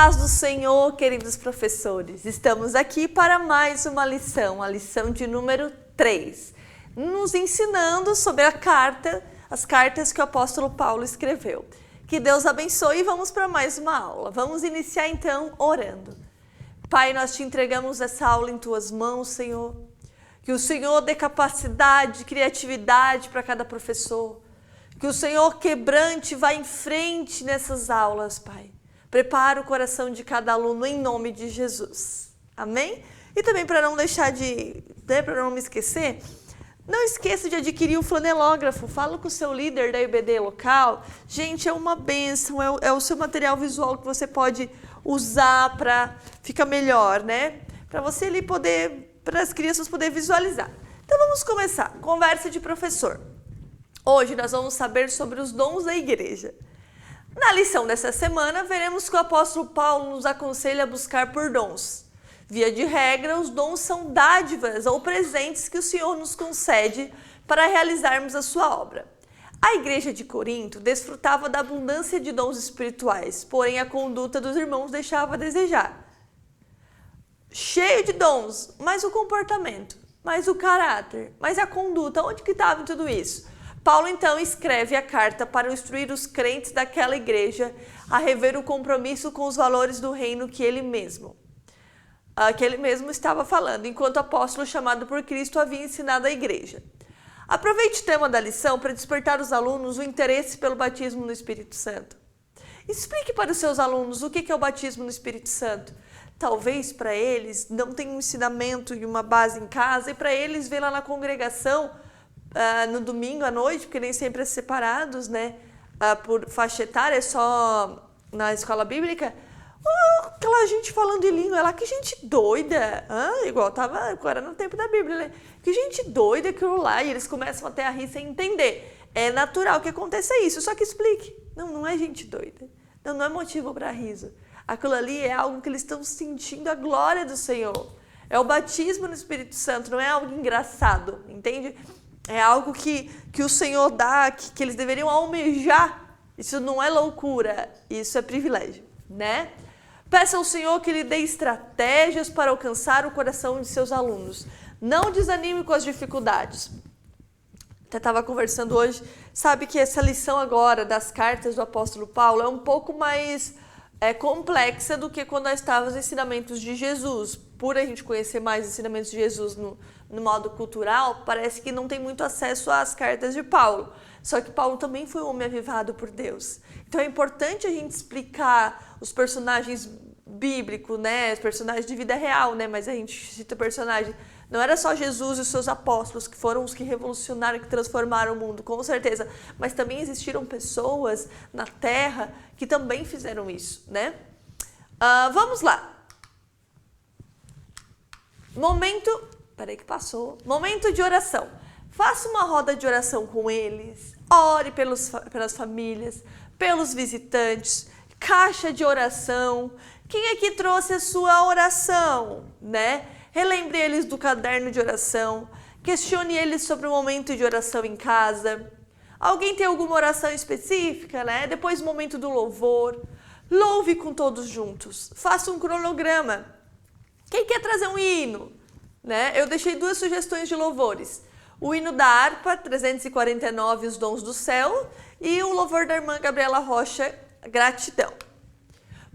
paz do Senhor, queridos professores. Estamos aqui para mais uma lição, a lição de número 3, nos ensinando sobre as cartas que o apóstolo Paulo escreveu. Que Deus abençoe e vamos para mais uma aula. Vamos iniciar então orando. Pai, nós te entregamos essa aula em tuas mãos, Senhor. Que o Senhor dê capacidade, criatividade para cada professor. Que o Senhor quebrante vá em frente nessas aulas, Pai. Prepara o coração de cada aluno em nome de Jesus. Amém? E também para não deixar para não me esquecer, não esqueça de adquirir o flanelógrafo. Fala com o seu líder da IBD local. Gente, é uma bênção, é o seu material visual que você pode usar para ficar melhor, né? Para você ali para as crianças poderem visualizar. Então vamos começar. Conversa de professor. Hoje nós vamos saber sobre os dons da igreja. Na lição dessa semana, veremos que o apóstolo Paulo nos aconselha a buscar por dons. Via de regra, os dons são dádivas ou presentes que o Senhor nos concede para realizarmos a sua obra. A igreja de Corinto desfrutava da abundância de dons espirituais, porém a conduta dos irmãos deixava a desejar. Cheio de dons, mas o comportamento, mas o caráter, mas a conduta, onde que estava em tudo isso? Paulo então escreve a carta para instruir os crentes daquela igreja a rever o compromisso com os valores do reino que ele mesmo estava falando, enquanto apóstolo chamado por Cristo havia ensinado à igreja. Aproveite o tema da lição para despertar os alunos o interesse pelo batismo no Espírito Santo. Explique para os seus alunos o que é o batismo no Espírito Santo. Talvez para eles não tenham um ensinamento e uma base em casa, e para eles ver lá na congregação no domingo à noite, porque nem sempre é separados, né? Por faixa etária, é só na escola bíblica. Aquela gente falando em língua lá, que gente doida. Igual estava agora no tempo da Bíblia, né? Que gente doida aquilo lá. E eles começam até a rir sem entender. É natural que aconteça isso, só que explique. Não é gente doida. Não é motivo para riso. Aquilo ali é algo que eles estão sentindo a glória do Senhor. É o batismo no Espírito Santo, não é algo engraçado, entende? É algo que o Senhor dá, que eles deveriam almejar. Isso não é loucura, isso é privilégio, né? Peça ao Senhor que lhe dê estratégias para alcançar o coração de seus alunos. Não desanime com as dificuldades. Até estava conversando hoje, sabe que essa lição agora das cartas do apóstolo Paulo é um pouco mais complexa do que quando nós estávamos nos ensinamentos de Jesus. Por a gente conhecer mais os ensinamentos de Jesus no modo cultural, parece que não tem muito acesso às cartas de Paulo. Só que Paulo também foi um homem avivado por Deus. Então é importante a gente explicar os personagens bíblicos, né? Os personagens de vida real, né? Mas a gente cita personagem. Não era só Jesus e os seus apóstolos que foram os que revolucionaram, que transformaram o mundo, com certeza. Mas também existiram pessoas na Terra que também fizeram isso, né? Vamos lá. Momento de oração. Faça uma roda de oração com eles. Ore pelas famílias, pelos visitantes. Caixa de oração. Quem é que trouxe a sua oração, né? Relembre eles do caderno de oração. Questione eles sobre o momento de oração em casa. Alguém tem alguma oração específica, né? Depois o momento do louvor. Louve com todos juntos. Faça um cronograma. Quem quer trazer um hino? Né? Eu deixei 2 sugestões de louvores. O hino da harpa, 349, Os Dons do Céu, e o louvor da irmã Gabriela Rocha, Gratidão.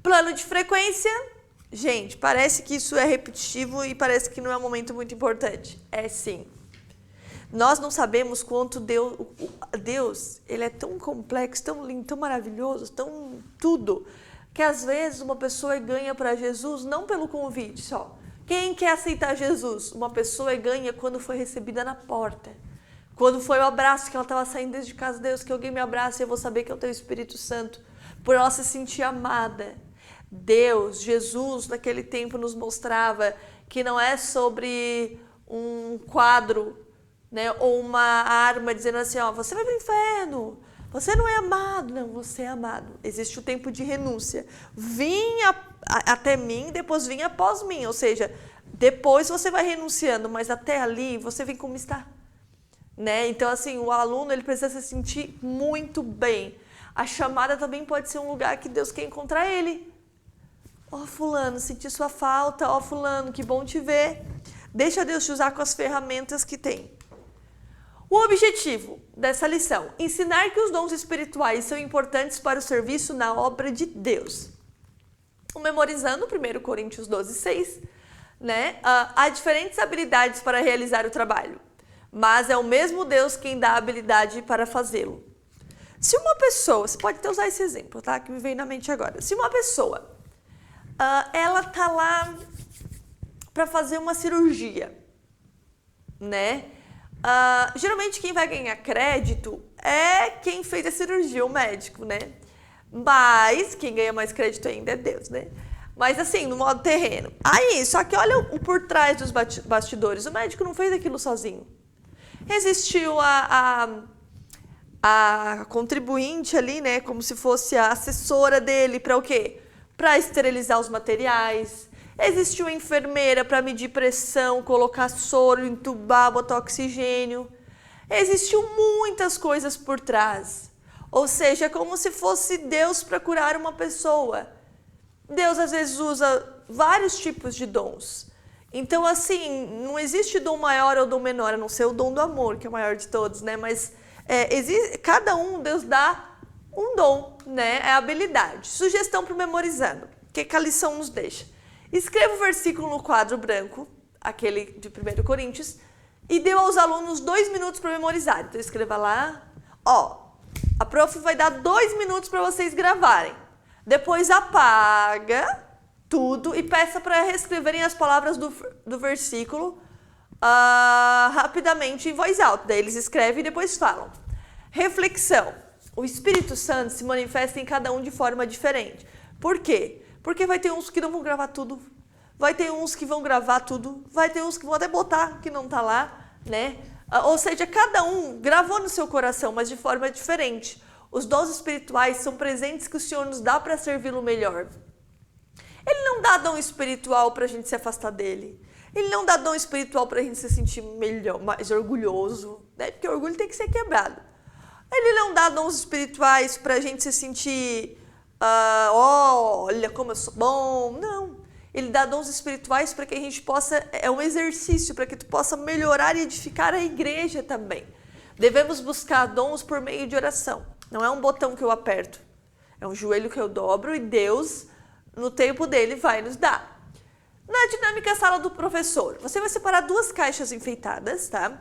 Plano de frequência. Gente, parece que isso é repetitivo e parece que não é um momento muito importante. É sim. Nós não sabemos quanto Deus, ele é tão complexo, tão lindo, tão maravilhoso, tão tudo, que às vezes uma pessoa ganha para Jesus não pelo convite só. Quem quer aceitar Jesus? Uma pessoa ganha quando foi recebida na porta. Quando foi o abraço, que ela estava saindo desde casa, Deus, que alguém me abrace e eu vou saber que eu tenho o Espírito Santo. Por ela se sentir amada. Deus, Jesus, naquele tempo nos mostrava que não é sobre um quadro, né, ou uma arma dizendo assim, você vai para o inferno, você não é amado. Não, você é amado. Existe o tempo de renúncia. Vinha até mim, depois vinha após mim. Ou seja, depois você vai renunciando, mas até ali você vem como está. Né? Então, assim, o aluno ele precisa se sentir muito bem. A chamada também pode ser um lugar que Deus quer encontrar ele. Ó, fulano, senti sua falta. Ó, fulano, que bom te ver. Deixa Deus te usar com as ferramentas que tem. O objetivo dessa lição: ensinar que os dons espirituais são importantes para o serviço na obra de Deus. Memorizando 1 Coríntios 12:6, né? Há diferentes habilidades para realizar o trabalho, mas é o mesmo Deus quem dá a habilidade para fazê-lo. Se uma pessoa, você pode até usar esse exemplo, tá? Que me veio na mente agora. Se uma pessoa, ela tá lá para fazer uma cirurgia, né? Geralmente quem vai ganhar crédito é quem fez a cirurgia, o médico, né? Mas quem ganha mais crédito ainda é Deus, né? Mas assim, no modo terreno. Aí, só que olha o por trás dos bastidores. O médico não fez aquilo sozinho. Existiu a contribuinte ali, né? Como se fosse a assessora dele para o quê? Para esterilizar os materiais. Existiu a enfermeira para medir pressão, colocar soro, entubar, botar oxigênio. Existiu muitas coisas por trás. Ou seja, é como se fosse Deus para curar uma pessoa. Deus às vezes usa vários tipos de dons. Então, assim, não existe dom maior ou dom menor, a não ser o dom do amor, que é o maior de todos, né? Mas cada um, Deus dá um dom, né? É a habilidade. Sugestão para o memorizando. O que a lição nos deixa? Escreva o versículo no quadro branco, aquele de 1 Coríntios, e dê aos alunos 2 minutos para memorizar. Então, escreva lá, a prof vai dar 2 minutos para vocês gravarem. Depois apaga tudo e peça para reescreverem as palavras do versículo rapidamente em voz alta. Daí eles escrevem e depois falam. Reflexão. O Espírito Santo se manifesta em cada um de forma diferente. Por quê? Porque vai ter uns que não vão gravar tudo, vai ter uns que vão gravar tudo, vai ter uns que vão até botar que não tá lá, né? Ou seja, cada um gravou no seu coração, mas de forma diferente. Os dons espirituais são presentes que o Senhor nos dá para servi-lo melhor. Ele não dá dom espiritual para a gente se afastar dele. Ele não dá dom espiritual para a gente se sentir melhor, mais orgulhoso, né? Porque o orgulho tem que ser quebrado. Ele não dá dons espirituais para a gente se sentir... olha como eu sou bom. Não. Ele dá dons espirituais para que a gente possa... É um exercício para que tu possa melhorar e edificar a igreja também. Devemos buscar dons por meio de oração. Não é um botão que eu aperto. É um joelho que eu dobro e Deus, no tempo dele, vai nos dar. Na dinâmica sala do professor, você vai separar 2 caixas enfeitadas, tá?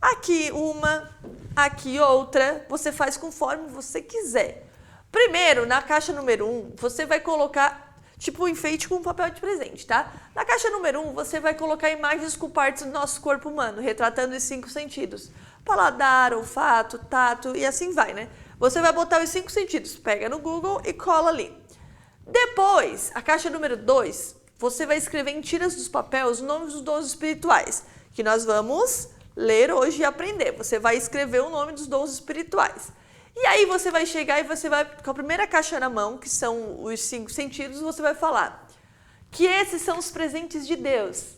Aqui uma, aqui outra. Você faz conforme você quiser. Primeiro, na caixa número 1, você vai colocar, tipo um enfeite com papel de presente, tá? Na caixa número 1, você vai colocar imagens com partes do nosso corpo humano, retratando os 5 sentidos. Paladar, olfato, tato e assim vai, né? Você vai botar os 5 sentidos, pega no Google e cola ali. Depois, a caixa número 2, você vai escrever em tiras dos papéis os nomes dos dons espirituais, que nós vamos ler hoje e aprender. Você vai escrever o nome dos dons espirituais. E aí você vai chegar e você vai, com a primeira caixa na mão, que são os 5 sentidos, você vai falar que esses são os presentes de Deus.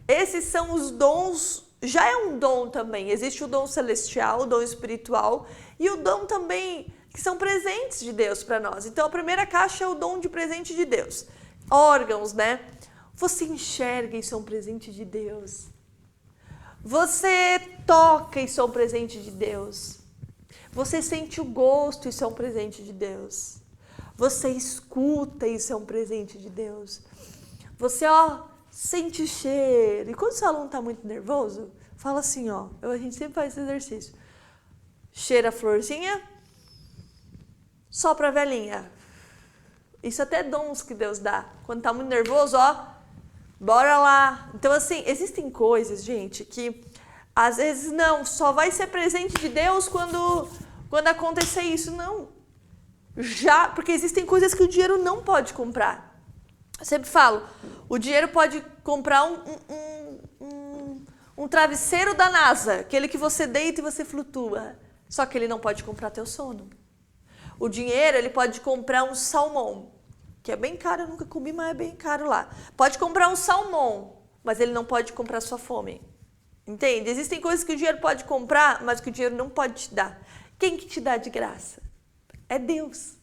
Esses são os dons, já é um dom também. Existe o dom celestial, o dom espiritual e o dom também que são presentes de Deus para nós. Então a primeira caixa é o dom de presente de Deus. Órgãos, né? Você enxerga, isso é um presente de Deus. Você toca, isso é um presente de Deus. Você sente o gosto, isso é um presente de Deus. Você escuta, isso é um presente de Deus. Você, sente o cheiro. E quando o seu aluno está muito nervoso, fala assim, a gente sempre faz esse exercício. Cheira a florzinha, sopra a velhinha. Isso até é dons que Deus dá. Quando está muito nervoso, bora lá. Então, assim, existem coisas, gente, que às vezes não, só vai ser presente de Deus quando acontecer isso. Não. Porque existem coisas que o dinheiro não pode comprar. Eu sempre falo, o dinheiro pode comprar um travesseiro da NASA, aquele que você deita e você flutua. Só que ele não pode comprar teu sono. O dinheiro, ele pode comprar um salmão, que é bem caro, eu nunca comi, mas é bem caro lá. Pode comprar um salmão, mas ele não pode comprar sua fome. Entende? Existem coisas que o dinheiro pode comprar, mas que o dinheiro não pode te dar. Quem que te dá de graça? É Deus.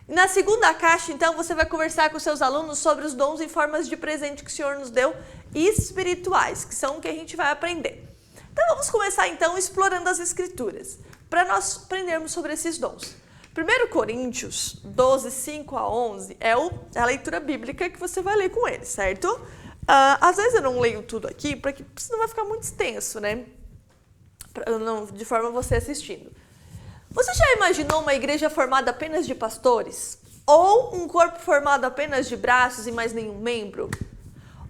Na segunda caixa, então, você vai conversar com seus alunos sobre os dons e formas de presente que o Senhor nos deu espirituais, que são o que a gente vai aprender. Então, vamos começar, então, explorando as Escrituras, para nós aprendermos sobre esses dons. 1 Coríntios 12, 5 a 11 é a leitura bíblica que você vai ler com eles, certo? Às vezes eu não leio tudo aqui, porque senão vai ficar muito extenso, né? De forma você assistindo. Você já imaginou uma igreja formada apenas de pastores? Ou um corpo formado apenas de braços e mais nenhum membro?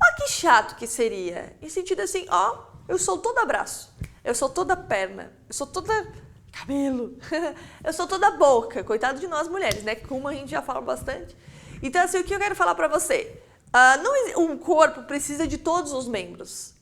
Olha que chato que seria. Em sentido assim, eu sou toda braço, eu sou toda perna, eu sou toda cabelo, eu sou toda boca. Coitado de nós mulheres, né? Como a gente já fala bastante. Então, assim, o que eu quero falar pra você? Um corpo precisa de todos os membros.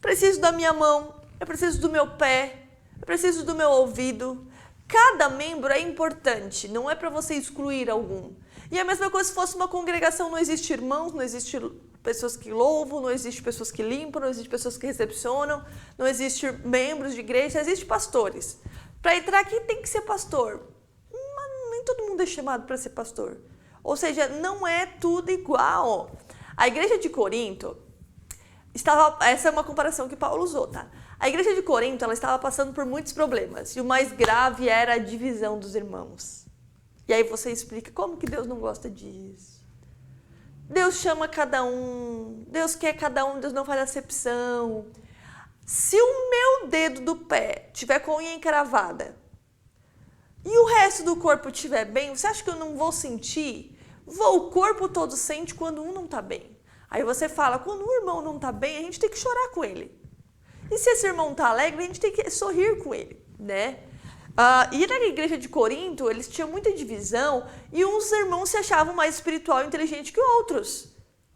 Preciso da minha mão, eu preciso do meu pé, eu preciso do meu ouvido. Cada membro é importante, não é para você excluir algum. E a mesma coisa se fosse uma congregação, não existe irmãos, não existe pessoas que louvam, não existe pessoas que limpam, não existe pessoas que recepcionam, não existe membros de igreja, existe pastores. Para entrar aqui tem que ser pastor, mas nem todo mundo é chamado para ser pastor. Ou seja, não é tudo igual. A igreja de Corinto, essa é uma comparação que Paulo usou, tá? A igreja de Corinto, ela estava passando por muitos problemas, e o mais grave era a divisão dos irmãos. E aí você explica como que Deus não gosta disso. Deus chama cada um, Deus quer cada um, Deus não faz acepção. Se o meu dedo do pé tiver com a unha encravada e o resto do corpo estiver bem, você acha que eu não vou sentir? O corpo todo sente quando um não está bem. Aí você fala, quando o irmão não está bem, a gente tem que chorar com ele. E se esse irmão está alegre, a gente tem que sorrir com ele, né? E na igreja de Corinto, eles tinham muita divisão e uns irmãos se achavam mais espiritual e inteligente que outros.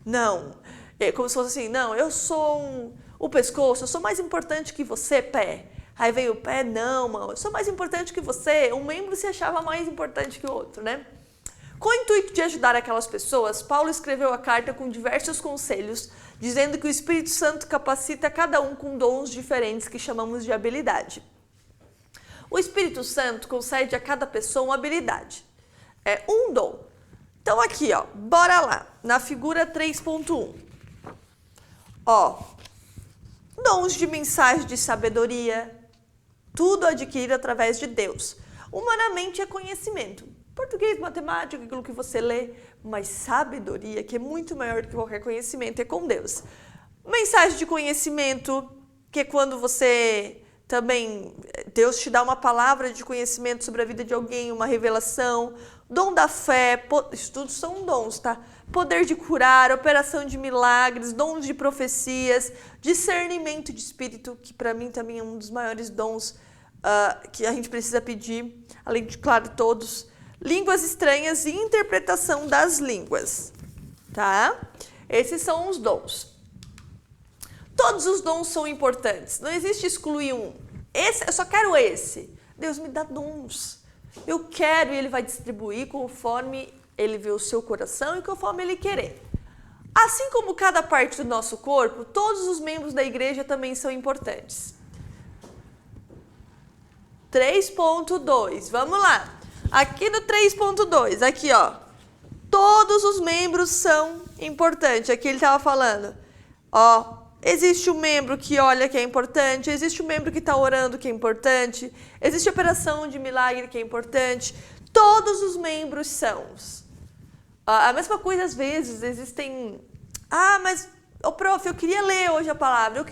Não, é como se fosse assim, não, eu sou o pescoço, eu sou mais importante que você, pé. Aí veio o pé, não, mano, eu sou mais importante que você. Um membro se achava mais importante que o outro, né? Com o intuito de ajudar aquelas pessoas, Paulo escreveu a carta com diversos conselhos, dizendo que o Espírito Santo capacita cada um com dons diferentes que chamamos de habilidade. O Espírito Santo concede a cada pessoa uma habilidade, um dom. Então aqui, bora lá, na figura 3.1. Dons de mensagem de sabedoria, tudo adquirido através de Deus. Humanamente é conhecimento. Português, matemática, aquilo que você lê, mas sabedoria, que é muito maior do que qualquer conhecimento, é com Deus. Mensagem de conhecimento, que é quando você também, Deus te dá uma palavra de conhecimento sobre a vida de alguém, uma revelação. Dom da fé, isso tudo são dons, tá? Poder de curar, operação de milagres, dons de profecias, discernimento de espírito, que para mim também é um dos maiores dons que a gente precisa pedir, além de, claro, todos. Línguas estranhas e interpretação das línguas, tá? Esses são os dons. Todos os dons são importantes, não existe excluir um. Eu só quero esse. Deus me dá dons. Eu quero e Ele vai distribuir conforme Ele vê o seu coração e conforme Ele querer. Assim como cada parte do nosso corpo, todos os membros da igreja também são importantes. 3.2, vamos lá. Aqui no 3.2, aqui todos os membros são importantes. Aqui ele estava falando, existe um membro que olha que é importante, existe um membro que está orando que é importante, existe operação de milagre que é importante. Todos os membros são. A mesma coisa às vezes, existem... mas, prof, eu queria ler hoje a palavra, eu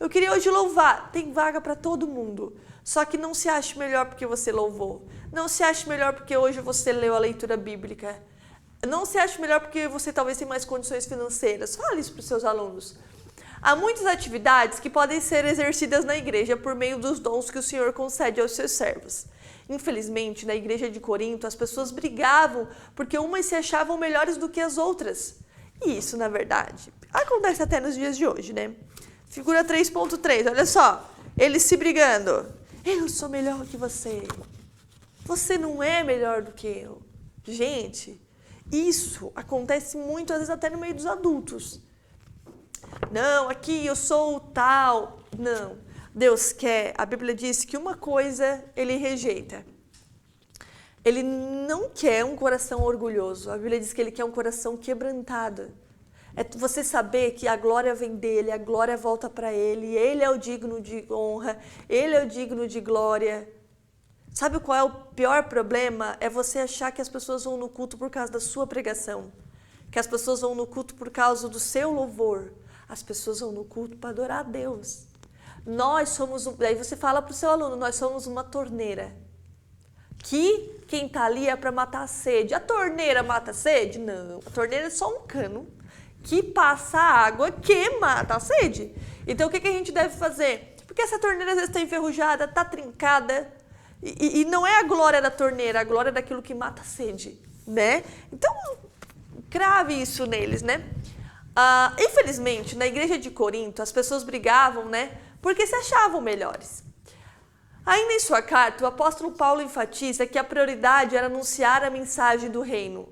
queria hoje louvar. Tem vaga para todo mundo. Só que não se ache melhor porque você louvou. Não se ache melhor porque hoje você leu a leitura bíblica. Não se ache melhor porque você talvez tenha mais condições financeiras. Fale isso para os seus alunos. Há muitas atividades que podem ser exercidas na igreja por meio dos dons que o Senhor concede aos seus servos. Infelizmente, na igreja de Corinto, as pessoas brigavam porque umas se achavam melhores do que as outras. E isso, na verdade, acontece até nos dias de hoje, né? Figura 3.3, olha só. Eles se brigando. Eu sou melhor que você. Você não é melhor do que eu. Gente, isso acontece muito, às vezes até no meio dos adultos. Não, aqui eu sou o tal. Não. Deus quer, a Bíblia diz que uma coisa Ele rejeita. Ele não quer um coração orgulhoso. A Bíblia diz que ele quer um coração quebrantado. É você saber que a glória vem dele, a glória volta para ele é o digno de honra, ele é o digno de glória. Sabe qual é o pior problema? É você achar que as pessoas vão no culto por causa da sua pregação, que as pessoas vão no culto por causa do seu louvor. As pessoas vão no culto para adorar a Deus. Nós somos, aí você fala para o seu aluno, nós somos uma torneira. Que quem está ali é para matar a sede. A torneira mata a sede? Não, a torneira é só um cano que passa a água que mata a sede. Então o que a gente deve fazer? Porque essa torneira às vezes está enferrujada, está trincada, e não é a glória da torneira, a glória daquilo que mata a sede, né? Então, crave isso neles, né? Infelizmente, na igreja de Corinto, as pessoas brigavam, né? Porque se achavam melhores. Ainda em sua carta, o apóstolo Paulo enfatiza que a prioridade era anunciar a mensagem do reino.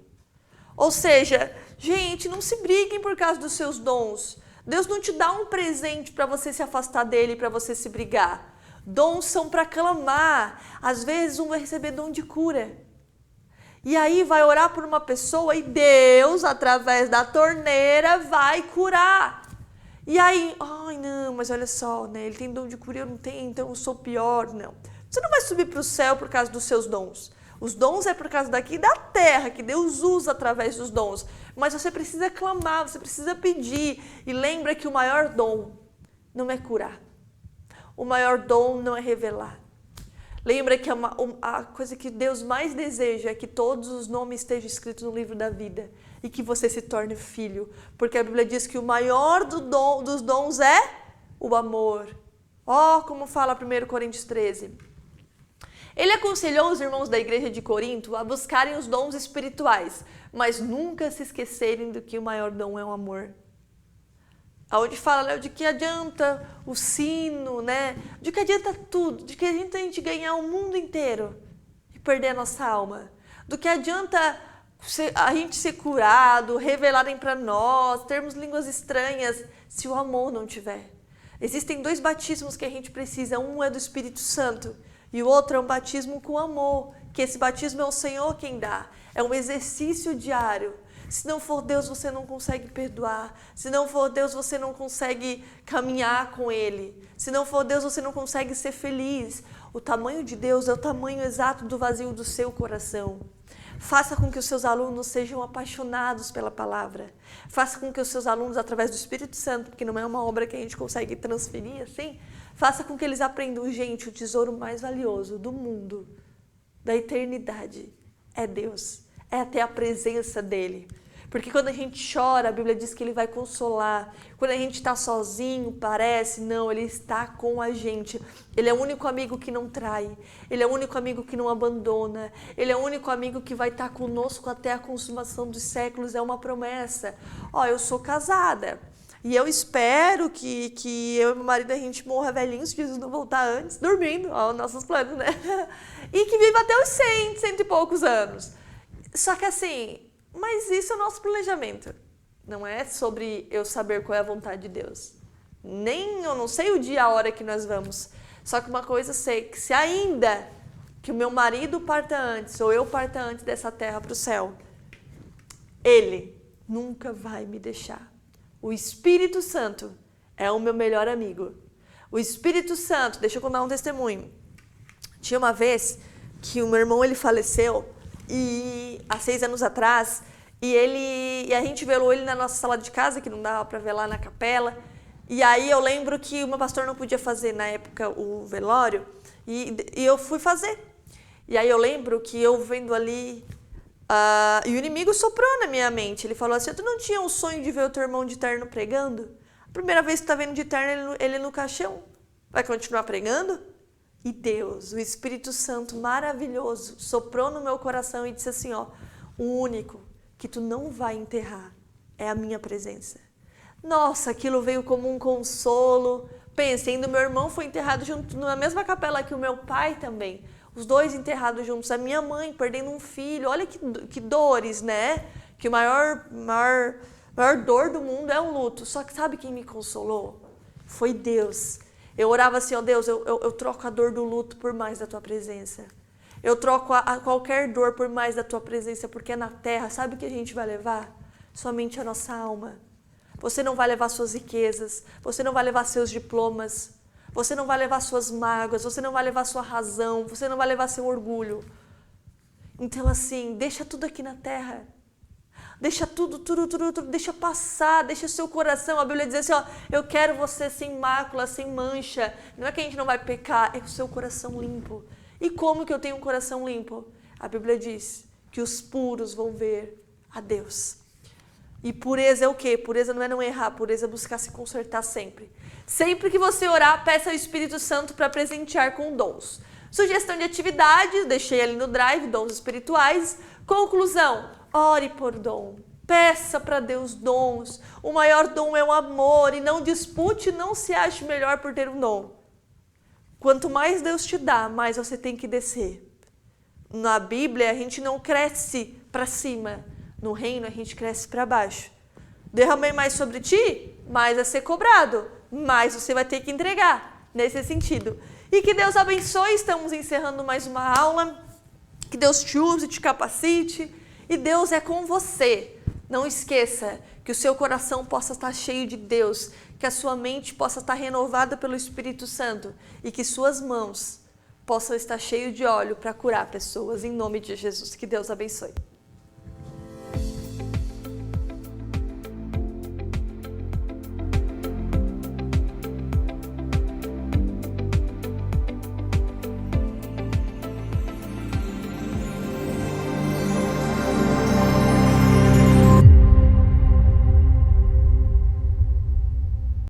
Ou seja, gente, não se briguem por causa dos seus dons. Deus não te dá um presente para você se afastar dele, para você se brigar. Dons são para clamar. Às vezes um vai receber dom de cura. E aí vai orar por uma pessoa e Deus, através da torneira, vai curar. E aí, ai não, mas olha só, né? Ele tem dom de cura e eu não tenho, então eu sou pior. Não. Você não vai subir para o céu por causa dos seus dons. Os dons é por causa daqui da terra, que Deus usa através dos dons. Mas você precisa clamar, você precisa pedir. E lembra que o maior dom não é curar. O maior dom não é revelar. Lembra que a coisa que Deus mais deseja é que todos os nomes estejam escritos no livro da vida. E que você se torne filho. Porque a Bíblia diz que o maior dos dons é o amor. Como fala 1 Coríntios 13. Ele aconselhou os irmãos da igreja de Corinto a buscarem os dons espirituais, mas nunca se esquecerem do que o maior dom é o amor. Aonde fala, de que adianta o sino, né? De que adianta tudo, de que adianta a gente ganhar o mundo inteiro e perder a nossa alma. Do que adianta a gente ser curado, revelarem para nós, termos línguas estranhas, se o amor não tiver. Existem 2 batismos que a gente precisa, um é do Espírito Santo e o outro é um batismo com amor, que esse batismo é o Senhor quem dá, é um exercício diário. Se não for Deus, você não consegue perdoar. Se não for Deus, você não consegue caminhar com Ele. Se não for Deus, você não consegue ser feliz. O tamanho de Deus é o tamanho exato do vazio do seu coração. Faça com que os seus alunos sejam apaixonados pela palavra. Faça com que os seus alunos, através do Espírito Santo, porque não é uma obra que a gente consegue transferir assim, faça com que eles aprendam, gente, o tesouro mais valioso do mundo, da eternidade, é Deus. É até a presença dele. Porque quando a gente chora, a Bíblia diz que ele vai consolar. Quando a gente está sozinho, parece, não, ele está com a gente. Ele é o único amigo que não trai. Ele é o único amigo que não abandona. Ele é o único amigo que vai estar conosco até a consumação dos séculos. É uma promessa. Eu sou casada. E eu espero que eu e meu marido a gente morra velhinho, se Jesus não voltar antes, dormindo, nossos planos, né? E que viva até os 100 e poucos anos. Só que assim, mas isso é o nosso planejamento. Não é sobre eu saber qual é a vontade de Deus. Nem eu não sei o dia, a hora que nós vamos. Só que uma coisa eu sei, que se ainda que o meu marido parta antes, ou eu parta antes dessa terra para o céu, ele nunca vai me deixar. O Espírito Santo é o meu melhor amigo. O Espírito Santo, deixa eu contar um testemunho. Tinha uma vez que o meu irmão ele faleceu, e há 6 anos atrás, e a gente velou ele na nossa sala de casa, que não dava para velar na capela. E aí eu lembro que o meu pastor não podia fazer na época o velório, e eu fui fazer. E aí eu lembro que eu vendo ali, e o inimigo soprou na minha mente. Ele falou assim, tu não tinha um sonho de ver o teu irmão de terno pregando? A primeira vez que tu tá vendo de terno ele no caixão, vai continuar pregando? E Deus, o Espírito Santo maravilhoso, soprou no meu coração e disse assim, o único que tu não vai enterrar é a minha presença. Nossa, aquilo veio como um consolo. Pensei, meu irmão foi enterrado junto na mesma capela que o meu pai também. Os 2 enterrados juntos, a minha mãe perdendo um filho. Olha que dores, né? Que o maior dor do mundo é o luto. Só que sabe quem me consolou? Foi Deus. Eu orava assim, Deus, eu troco a dor do luto por mais da tua presença. Eu troco a qualquer dor por mais da tua presença, porque na terra, sabe o que a gente vai levar? Somente a nossa alma. Você não vai levar suas riquezas, você não vai levar seus diplomas, você não vai levar suas mágoas, você não vai levar sua razão, você não vai levar seu orgulho. Então assim, deixa tudo aqui na terra. Deixa tudo, deixa passar, deixa seu coração. A Bíblia diz assim, ó, eu quero você sem mácula, sem mancha. Não é que a gente não vai pecar, é o seu coração limpo. E como que eu tenho um coração limpo? A Bíblia diz que os puros vão ver a Deus. E pureza é o quê? Pureza não é não errar, pureza é buscar se consertar sempre. Sempre que você orar, peça ao Espírito Santo para presentear com dons. Sugestão de atividade, deixei ali no Drive, dons espirituais. Conclusão, ore por dom. Peça para Deus dons. O maior dom é o amor e não dispute, não se ache melhor por ter um dom. Quanto mais Deus te dá, mais você tem que descer. Na Bíblia, a gente não cresce para cima. No reino, a gente cresce para baixo. Derramei mais sobre ti, mais vai ser cobrado. Mais você vai ter que entregar, nesse sentido. E que Deus abençoe. Estamos encerrando mais uma aula. Que Deus te use, te capacite. E Deus é com você. Não esqueça que o seu coração possa estar cheio de Deus. Que a sua mente possa estar renovada pelo Espírito Santo. E que suas mãos possam estar cheias de óleo para curar pessoas. Em nome de Jesus. Que Deus abençoe.